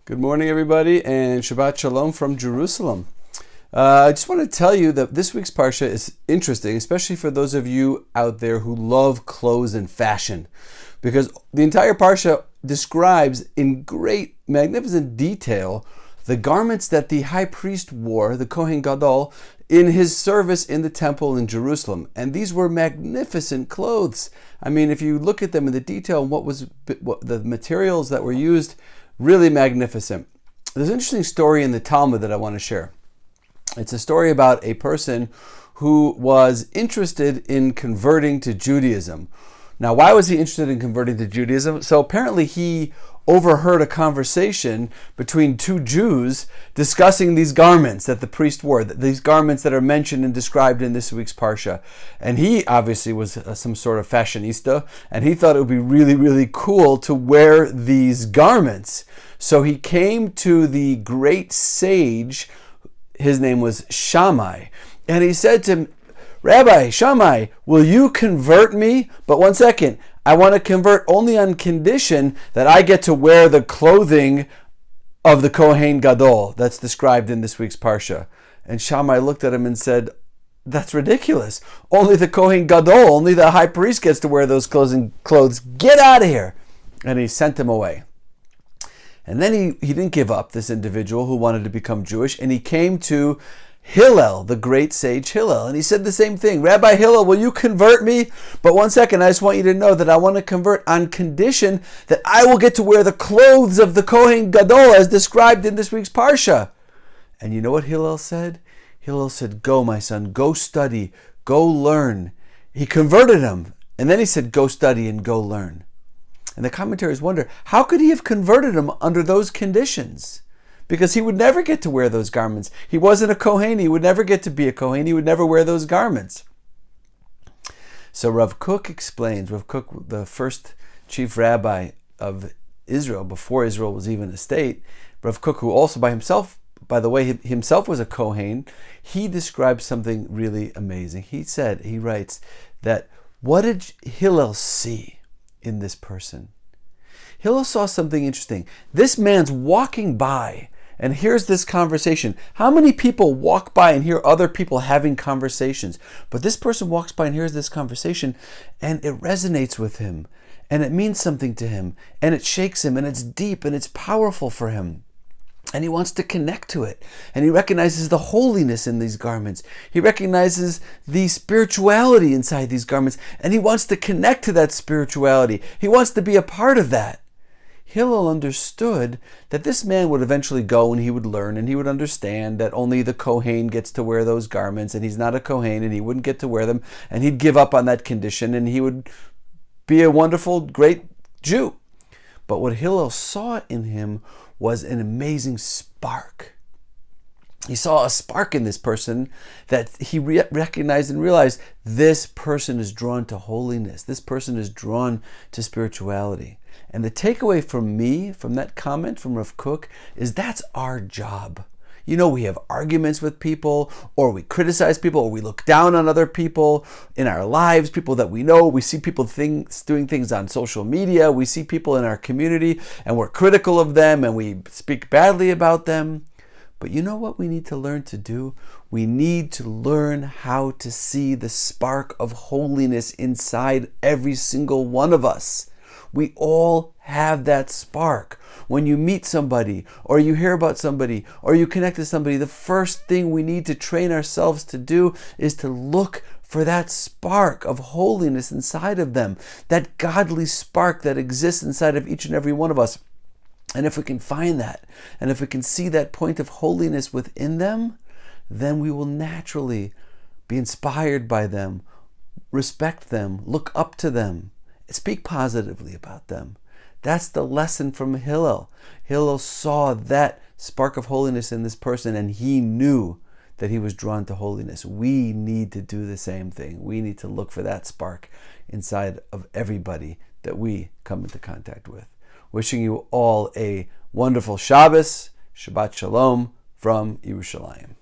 Good morning, everybody, and Shabbat Shalom from Jerusalem. I just want to tell you that this week's Parsha is interesting, especially for those of you out there who love clothes and fashion, because the entire Parsha describes in great, magnificent detail the garments that the high priest wore, the Kohen Gadol, in his service in the temple in Jerusalem. And these were magnificent clothes. I mean, if you look at them in the detail, what the materials that were used, really magnificent. There's an interesting story in the Talmud that I want to share. It's a story about a person who was interested in converting to Judaism. Now, why was he interested in converting to Judaism? So apparently he overheard a conversation between two Jews discussing these garments that the priest wore, these garments that are mentioned and described in this week's Parsha. And he obviously was some sort of fashionista, and he thought it would be really, really cool to wear these garments. So he came to the great sage, his name was Shammai, and he said to him, "Rabbi Shammai, will you convert me? But one second, I want to convert only on condition that I get to wear the clothing of the Kohen Gadol that's described in this week's Parsha." And Shammai looked at him and said, "That's ridiculous. Only the Kohen Gadol, only the high priest gets to wear those clothes. Get out of here." And he sent him away. And then he didn't give up, this individual who wanted to become Jewish, and he came to Hillel, the great sage Hillel, and he said the same thing. "Rabbi Hillel, will you convert me? But one second, I just want you to know that I want to convert on condition that I will get to wear the clothes of the Kohen Gadol as described in this week's Parsha." And you know what Hillel said? Hillel said, "Go, my son, go study, go learn." He converted him, and then he said, "Go study and go learn." And the commentaries wonder, how could he have converted him under those conditions? Because he would never get to wear those garments. He wasn't a Kohen. He would never get to be a Kohen. He would never wear those garments. So Rav Kook explains, Rav Kook, the first chief rabbi of Israel, before Israel was even a state, Rav Kook, who also by the way, himself was a Kohen, he describes something really amazing. He writes that, what did Hillel see in this person? Hillel saw something interesting. This man's walking by and here's this conversation. How many people walk by and hear other people having conversations? But this person walks by and hears this conversation, and it resonates with him, and it means something to him, and it shakes him, and it's deep, and it's powerful for him. And he wants to connect to it. And he recognizes the holiness in these garments. He recognizes the spirituality inside these garments. And he wants to connect to that spirituality. He wants to be a part of that. Hillel understood that this man would eventually go and he would learn and he would understand that only the Kohen gets to wear those garments, and he's not a Kohen and he wouldn't get to wear them, and he'd give up on that condition and he would be a wonderful, great Jew. But what Hillel saw in him was an amazing spark. He saw a spark in this person that he recognized and realized, this person is drawn to holiness. This person is drawn to spirituality. And the takeaway from me, from that comment from Rav Kook, is that's our job. You know, we have arguments with people, or we criticize people, or we look down on other people in our lives, people that we know. We see people doing things on social media. We see people in our community, and we're critical of them, and we speak badly about them. But you know what we need to learn to do? We need to learn how to see the spark of holiness inside every single one of us. We all have that spark. When you meet somebody, or you hear about somebody, or you connect to somebody, the first thing we need to train ourselves to do is to look for that spark of holiness inside of them, that godly spark that exists inside of each and every one of us. And if we can find that, and if we can see that point of holiness within them, then we will naturally be inspired by them, respect them, look up to them, speak positively about them. That's the lesson from Hillel. Hillel saw that spark of holiness in this person, and he knew that he was drawn to holiness. We need to do the same thing. We need to look for that spark inside of everybody that we come into contact with. Wishing you all a wonderful Shabbos, Shabbat Shalom from Yerushalayim.